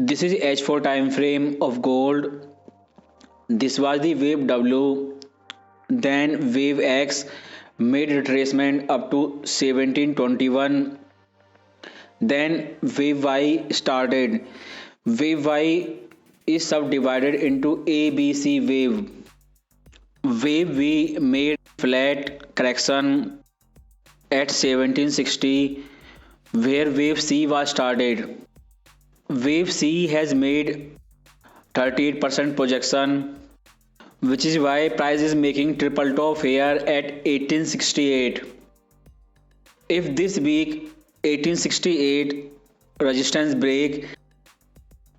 This is H4 time frame of gold. This was the wave W, then wave X made retracement up to 1721, then wave Y started. Wave Y is subdivided into A B C wave. Wave V made flat correction at 1760 where wave C was started. Wave C has made 38% projection, which is why price is making triple top here at 1868. If this week 1868 resistance break,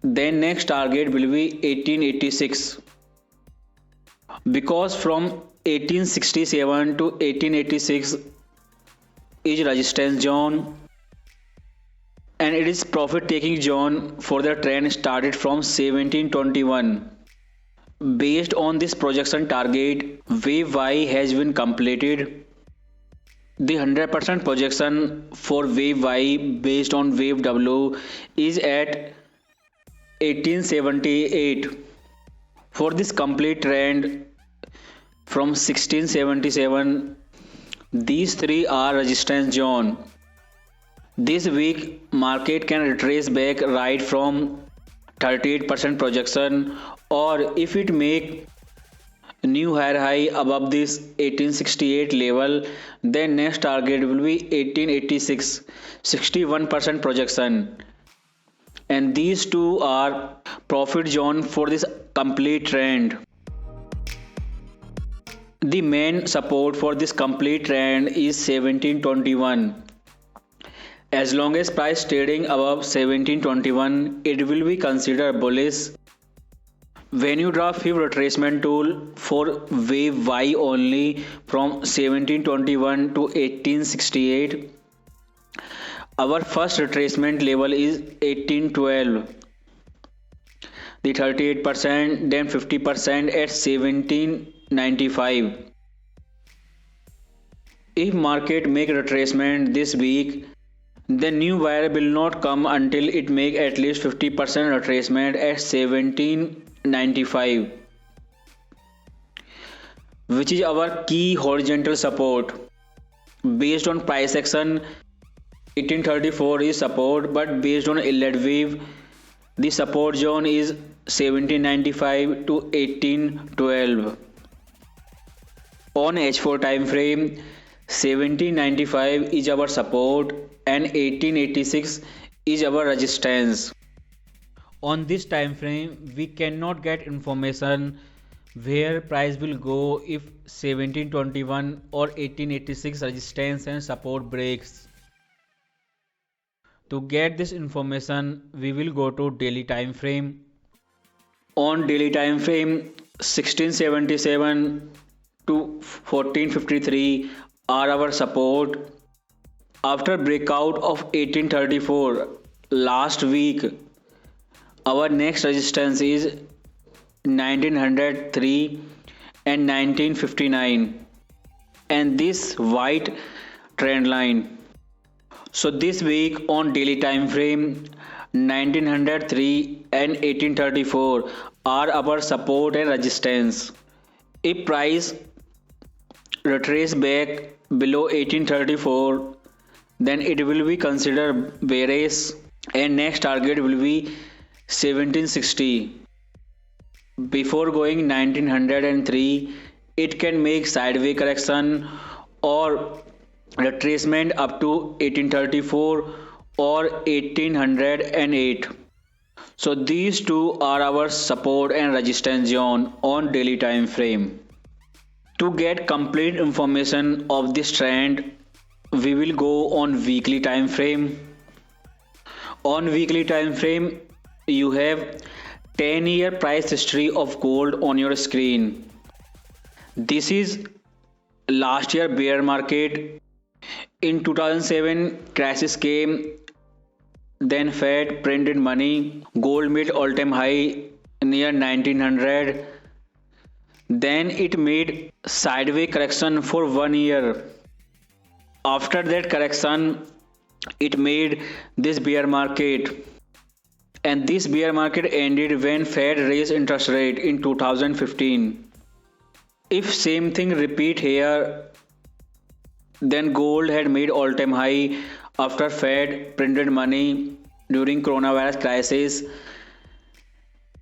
then next target will be 1886, because from 1867 to 1886 is resistance zone, and it is profit taking zone for the trend started from 1721. Based on this projection target, wave Y has been completed. The 100% projection for wave Y based on wave W is at 1878. For this complete trend from 1677, these three are resistance zone. This week market can retrace back right from 38% projection, or if it make new higher high above this 1868 level, then next target will be 1886, 61% projection, and these two are profit zone for this complete trend. The main support for this complete trend is 1721. As long as price trading above 1721, it will be considered bullish. When you draw fib retracement tool for wave Y only from 1721 to 1868, our first retracement level is 1812, the 38%, then 50% at 1795. If market make retracement this week, the new buyer will not come until it make at least 50% retracement at 1795, which is our key horizontal support. Based on price action, 1834 is support, but based on Elliott wave, the support zone is 1795 to 1812. On H4 time frame, 1795 is our support and 1886 is our resistance. On this time frame, we cannot get information where price will go if 1721 or 1886 resistance and support breaks. To get this information, we will go to daily time frame. On daily time frame, 1677 to 1453 are our support. After breakout of 1834 last week, our next resistance is 1903 and 1959, and this white trend line. So this week on daily time frame, 1903 and 1834 are our support and resistance. If price retrace back below 1834, then it will be considered bearish and next target will be 1760. Before going 1903, it can make sideways correction or retracement up to 1834 or 1808. So these two are our support and resistance zone on daily time frame. To get complete information of this trend, we will go on weekly time frame. On weekly time frame, you have 10-year price history of gold on your screen. This is last year bear market. In 2007 crisis came, then Fed printed money, gold made all-time high near 1900. Then it made sideways correction for 1 year. After that correction, it made this bear market. And this bear market ended when Fed raised interest rate in 2015. If same thing repeat here, then gold had made all-time high after Fed printed money during coronavirus crisis,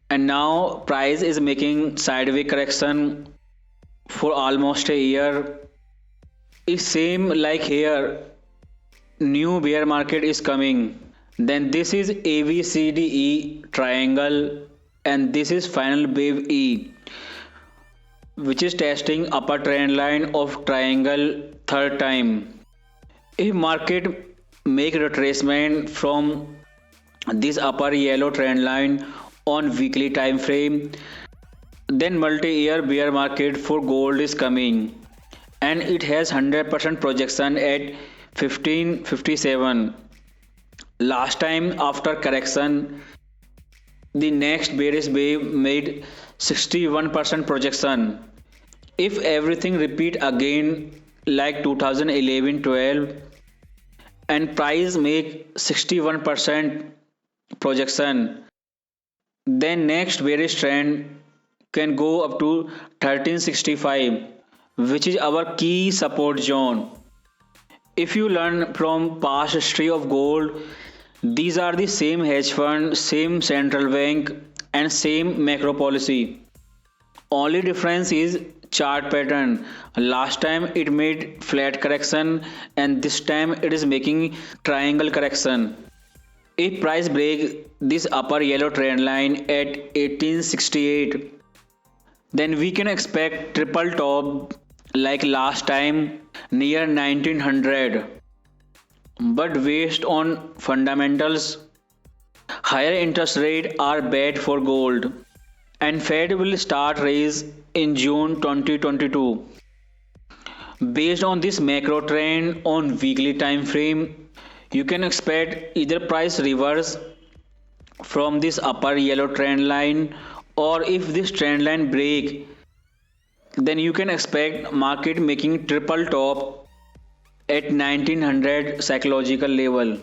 and now price is making sideways correction for almost a year. If same like here, new bear market is coming, then this is ABCDE triangle, and this is final wave E, which is testing upper trend line of triangle third time. If market make retracement from this upper yellow trend line on weekly time frame, then multi-year bear market for gold is coming, and it has 100% projection at 1557. Last time after correction, the next bearish wave made 61% projection. If everything repeat again like 2011-12 and price make 61% projection, then next bearish trend can go up to 1365, which is our key support zone. If you learn from past history of gold, these are the same hedge fund, same central bank, and same macro policy. Only difference is chart pattern. Last time it made flat correction, and this time it is making triangle correction. If price break this upper yellow trend line at 1868, then we can expect triple top like last time near 1900. But based on fundamentals, higher interest rate are bad for gold, and Fed will start raise in June 2022. Based on this macro trend on weekly time frame, you can expect either price reverse from this upper yellow trend line, or if this trend line break, then you can expect market making triple top at 1900 psychological level.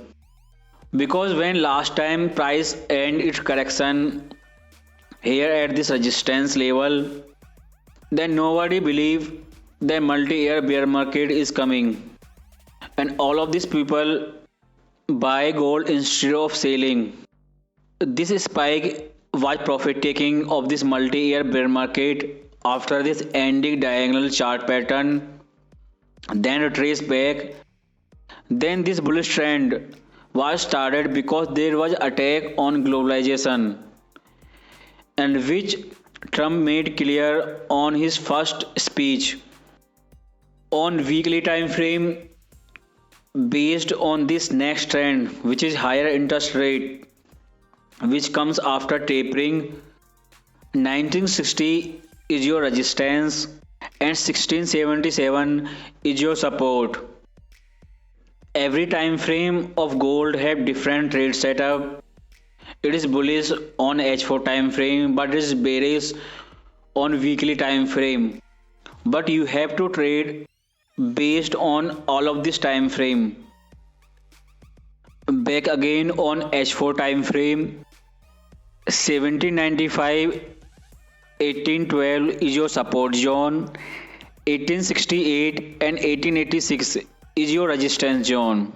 Because when last time price end its correction here at this resistance level, then nobody believe the multi-year bear market is coming, and all of these people buy gold instead of selling. This spike was profit taking of this multi-year bear market after this ending diagonal chart pattern, then retrace back. Then this bullish trend was started because there was attack on globalization, and which Trump made clear on his first speech. On weekly time frame, based on this next trend, which is higher interest rate, which comes after tapering, 1960 is your resistance and 1677 is your support. Every time frame of gold have different trade setup. It is bullish on H4 time frame, but it is bearish on weekly time frame. But you have to trade based on all of this time frame. Back again on H4 time frame, 1795 1812 is your support zone, 1868 and 1886 is your resistance zone.